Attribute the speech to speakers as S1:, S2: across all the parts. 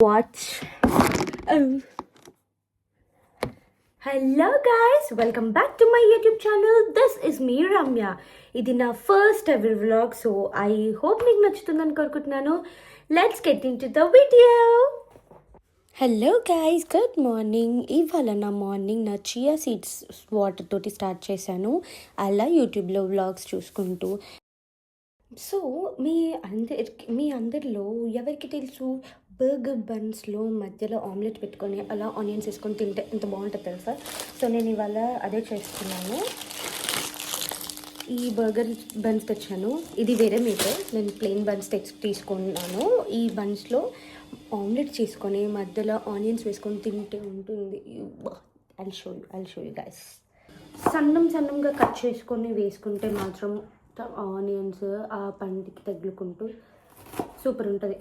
S1: What? Oh. Hello guys, welcome back to my YouTube channel. This is me Ramya. ఇది నా first ever vlog, so I hope మీకు నచ్చుతుందని కోరుకుంటున్నాను. Let's get in to the video. Hello guys, good morning. ఇవాళ నా morning నా chia seeds water తోటి start చేశాను, అలా యూట్యూబ్లో వ్లాగ్స్ చూసుకుంటూ. సో మీ అందరిలో ఎవరికి తెలుసు బర్గర్ బన్స్లో మధ్యలో ఆమ్లెట్ పెట్టుకొని అలా ఆనియన్స్ వేసుకొని తింటే ఎంత బాగుంటుంది తెలుసా? సో నేను ఇవాళ అదే చేస్తున్నాను. ఈ బర్గర్ బన్స్ తెచ్చాను, ఇది వేరే మీతో నేను ప్లెయిన్ బన్స్ తీసుకున్నాను. ఈ బన్స్లో ఆమ్లెట్ చేసుకొని మధ్యలో ఆనియన్స్ వేసుకొని తింటే ఉంటుంది. I'll show you guys. సన్నంగా కట్ చేసుకొని వేసుకుంటే మాత్రం ఆనియన్స్ ఆ పంటికి తగులుకుంటూ సూపర్ ఉంటుంది.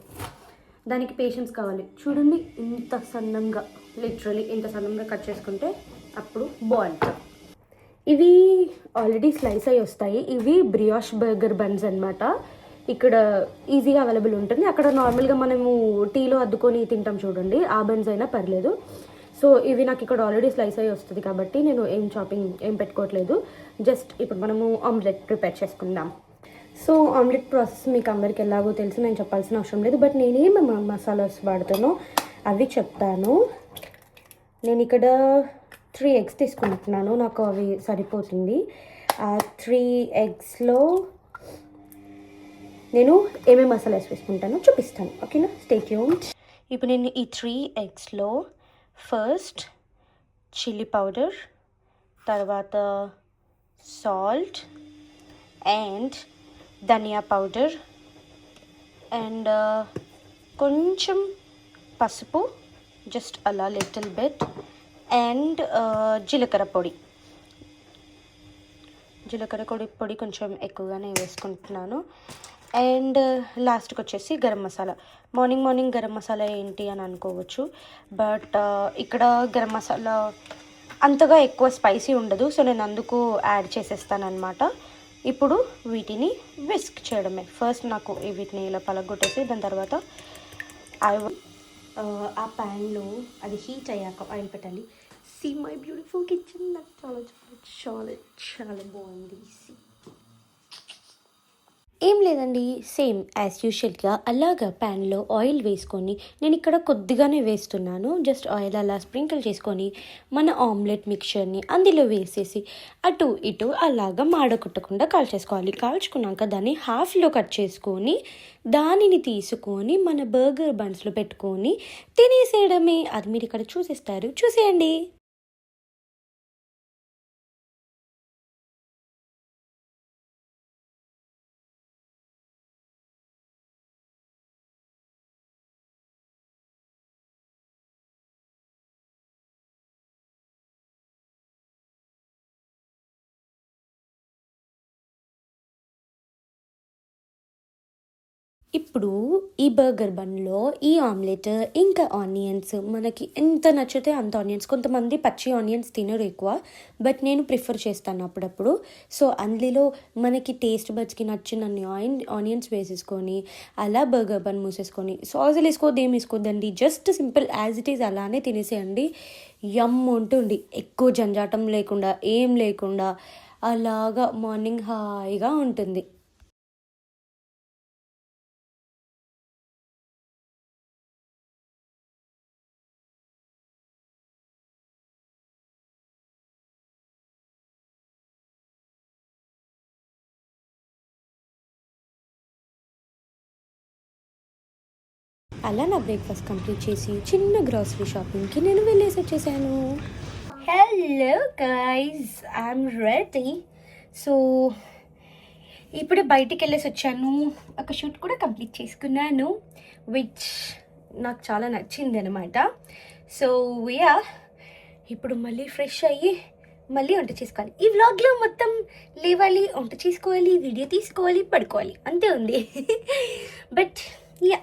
S1: దానికి పేషెన్స్ కావాలి. చూడండి, ఇంత సన్నంగా, లిటరలీ ఇంత సన్నంగా కట్ చేసుకుంటే అప్పుడు బాగుంటుంది. ఇవి ఆల్రెడీ స్లైస్ అయ్యి వస్తాయి. ఇవి బ్రియాష్ బర్గర్ బన్స్ అనమాట. ఇక్కడ ఈజీగా అవైలబుల్ ఉంటుంది. అక్కడ నార్మల్గా మనము టీలో అద్దుకొని తింటాం చూడండి, ఆ బన్స్ అయినా పర్లేదు. సో ఇవి నాకు ఇక్కడ ఆల్రెడీ స్లైస్ అయ్యి వస్తుంది కాబట్టి నేను ఏం పెట్టుకోవట్లేదు. జస్ట్ ఇప్పుడు మనము ఆమ్లెట్ ప్రిపేర్ చేసుకుందాం. సో ఆమ్లెట్ ప్రాసెస్ మీకు అందరికి ఎలాగో తెలిసి నేను చెప్పాల్సిన అవసరం లేదు, బట్ నేనేమి మసాలాస్ వాడుతానో అవి చెప్తాను. నేను ఇక్కడ 3 eggs తీసుకుంటున్నాను, నాకు అవి సరిపోతుంది. ఆ 3 eggsలో నేను ఏమేమి మసాలాస్ వేసుకుంటానో చూపిస్తాను, ఓకేనా? Stay tuned. ఇప్పుడు నేను ఈ 3 eggsలో ఫస్ట్ చిల్లీ పౌడర్, తర్వాత salt and dhania powder and కొంచెం పసుపు, జస్ట్ అలా లిటిల్ బిట్, అండ్ జీలకర్ర పొడి కొంచెం ఎక్కువగానే వేసుకుంటున్నాను. అండ్ లాస్ట్కి వచ్చేసి గరం మసాలా. మార్నింగ్ గరం మసాలా ఏంటి అని అనుకోవచ్చు, బట్ ఇక్కడ గరం మసాలా అంతగా ఎక్కువ స్పైసీ ఉండదు, సో నేను అందుకు యాడ్ చేసేస్తాను అనమాట. ఇప్పుడు వీటిని విస్క్ చేయడమే. ఫస్ట్ నాకు వీటిని ఇలా పలగొట్టేసి దాని తర్వాత ఆ ప్యాన్లో అది హీట్ అయ్యాక ఆయిల్ పెట్టాలి. See my beautiful kitchen. నాకు చాలా చాలా చాలా చాలా బాగుంది. ఏం లేదండి, సేమ్ యాజ్ యూజువల్గా అలాగా ప్యాన్లో ఆయిల్ వేసుకొని, నేను ఇక్కడ కొద్దిగానే వేస్తున్నాను. జస్ట్ ఆయిల్ అలా స్ప్రింకిల్ చేసుకొని మన ఆమ్లెట్ మిక్చర్ని అందులో వేసేసి అటు ఇటు అలాగా మాడకొట్టకుండా కాల్చేసుకోవాలి. కాల్చుకున్నాక దాన్ని హాఫ్లో కట్ చేసుకొని దానిని తీసుకొని మన బర్గర్ బన్స్లో పెట్టుకొని తినేసేయడమే. అది మీరు ఇక్కడ చూసేయండి. ఇప్పుడు ఈ బర్గర్ బన్లో ఈ ఆమ్లెట్ ఇంకా ఆనియన్స్ మనకి ఎంత నచ్చితే అంత ఆనియన్స్. కొంతమంది పచ్చి ఆనియన్స్ తినరు ఎక్కువ, బట్ నేను ప్రిఫర్ చేస్తాను అప్పుడప్పుడు. సో అందులో మనకి టేస్ట్ బడ్స్కి నచ్చినన్ని ఆనియన్స్ వేసేసుకొని అలా బర్గర్ బన్ మూసేసుకొని సాసులు వేసుకోవద్దు, ఏం వేసుకోవద్దండి, just simple as it is అలానే తినేసేయండి. యమ్ ఉంటుంది, ఎక్కువ జంజాటం లేకుండా ఏం లేకుండా అలాగా మార్నింగ్ హాయిగా ఉంటుంది. అలా నా బ్రేక్ఫాస్ట్ కంప్లీట్ చేసి చిన్న గ్రాసరీ షాపింగ్కి నేను వెళ్ళేసి వచ్చేసాను. Hello guys, I'm ready. So ఇప్పుడే బయటికి వెళ్ళేసి వచ్చాను, ఒక షూట్ కూడా కంప్లీట్ చేసుకున్నాను, విచ్ నాకు చాలా నచ్చింది అనమాట. సో యా, ఇప్పుడు మళ్ళీ ఫ్రెష్ అయ్యి మళ్ళీ వంట చేసుకోవాలి. ఈ వ్లాగ్లో మొత్తం లేవాలి, వంట చేసుకోవాలి, వీడియో తీసుకోవాలి, పడుకోవాలి, అంతే ఉంది. బట్ యా,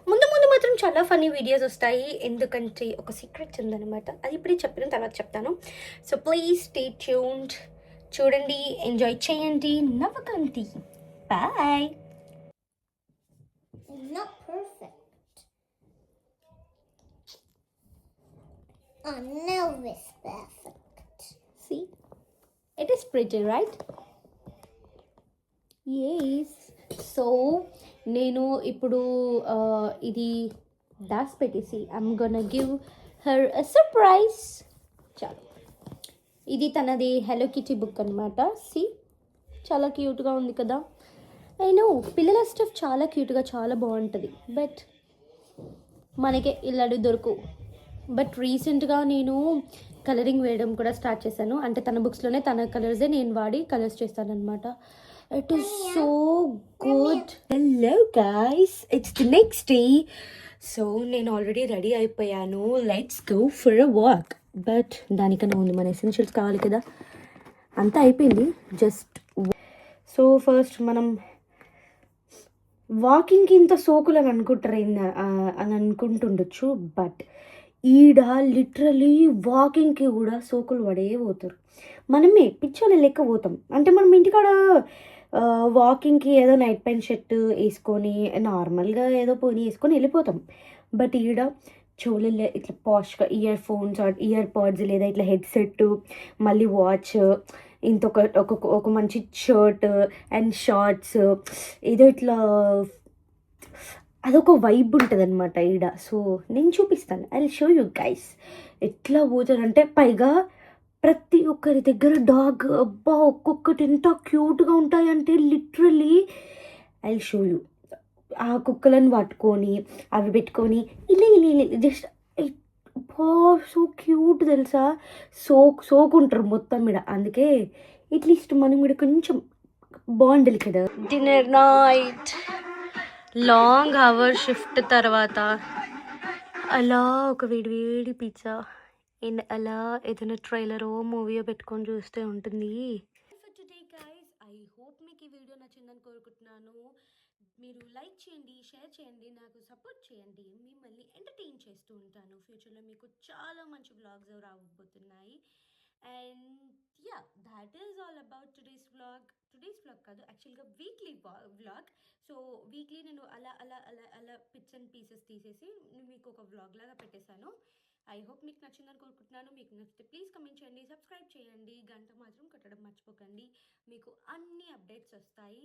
S1: ముందు మాత్రం చాలా ఫన్నీ వీడియోస్ వస్తాయి, ఎందుకంటే ఒక సీక్రెట్ ఉందన్నమాట. అది ఇప్పుడే చెప్పిన తర్వాత చెప్తాను. సో ప్లీజ్ స్టే ట్యూన్డ్, చూడండి, ఎంజాయ్ చేయండి, నవ్వకండి. Bye.
S2: now it's perfect.
S1: See, it is pretty, right? Yes. So నేను ఇప్పుడు ఇది దాచి పెట్టేసి I'm gonna give her a surprise. చాలు. ఇది తనది హెలో కిటీ బుక్ అనమాట. సి, చాలా క్యూట్గా ఉంది కదా. అయినా పిల్లల స్టఫ్ చాలా క్యూట్గా చాలా బాగుంటుంది. బట్ మనకే ఇలాంటి దొరుకు. బట్ రీసెంట్గా నేను కలరింగ్ వేయడం కూడా స్టార్ట్ చేశాను. అంటే తన బుక్స్లోనే తన కలర్సే నేను వాడి కలర్స్ చేస్తానన్నమాట. It is so good. Hello guys, it's the next day. So నేను ఆల్రెడీ రెడీ అయిపోయాను. Let's go for a walk. But దానికన్నా ముందు మన ఎసెన్షియల్స్ కావాలి కదా. అంతా అయిపోయింది. జస్ట్ సో ఫస్ట్ మనం వాకింగ్కి ఇంత సోకులు అని అనుకుంటారు అని అనుకుంటుండొచ్చు. బట్ ఈడ లిటరలీ వాకింగ్కి కూడా సోకులు పడే పోతారు. మనమే పిచ్చోళ్ళ లెక్క పోతాం. అంటే మనం ఇంటికాడ వాకింగ్కి ఏదో నైట్ ప్యాంట్ షర్ట్ వేసుకొని నార్మల్గా ఏదో పోనీ వేసుకొని వెళ్ళిపోతాం. బట్ ఈడ చెవులలో ఇట్లా పాష్గా ఇయర్ ఫోన్స్ ఇయర్ పాడ్స్ లేదా ఇట్లా హెడ్సెట్, మళ్ళీ వాచ్, ఇంత ఒక మంచి షర్ట్ అండ్ షార్ట్స్, ఏదో ఇట్లా అదొక వైబ్ ఉంటుంది అనమాట ఈడ. సో నేను చూపిస్తాను. I will show you guys ఎట్లా పోతారంటే. పైగా ప్రతి ఒక్కరి దగ్గర డాగ్, అబ్బా ఒక్కొక్కటి ఎంత క్యూట్గా ఉంటాయంటే literally I will show you. ఆ కుక్కలను పట్టుకొని అవి పెట్టుకొని ఇలా ఇలా జస్ట్ సో క్యూట్ తెలుసా. సోకుంటారు మొత్తం మీద. అందుకే అట్లీస్ట్ మనం కూడా కొంచెం బాగుండాలి కదా. Dinner night, long hour shift తర్వాత అలా ఒక వేడి వేడి పిజ్జా అండ్ అలా ఏదైనా ట్రైలరో మూవీయో పెట్టుకొని చూస్తే ఉంటుంది. For today guys, I hope మీకు ఈ వీడియో నచ్చిందని కోరుకుంటున్నాను. మీరు లైక్ చేయండి, షేర్ చేయండి, నాకు సపోర్ట్ చేయండి. మిమ్మల్ని ఎంటర్టైన్ చేస్తూ ఉంటాను. ఫ్యూచర్లో మీకు చాలా మంచి వ్లాగ్స్ రాబోతున్నాయి. And yeah, that is all about today's vlog కాదు, యాక్చువల్గా వీక్లీ వ్లాగ్. సో వీక్లీ నేను అలా అలా అలా అలా పిట్స్ అండ్ పీసెస్ తీసేసి మీకు ఒక వ్లాగ్ లాగా పెట్టేశాను. ఐ హోప్ మీకు నచ్చిందని కోరుకుంటున్నాను. మీకు నచ్చితే ప్లీజ్ కమెంట్ చేయండి, సబ్స్క్రైబ్ చేయండి, గంట మాత్రం కొట్టడం మర్చిపోకండి. మీకు అన్ని అప్డేట్స్ వస్తాయి.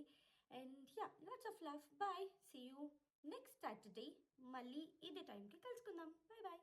S1: And yeah, lots of love. Bye, see you next Saturday. మళ్ళీ ఇదే టైంకి కలుసుకుందాం. Bye bye.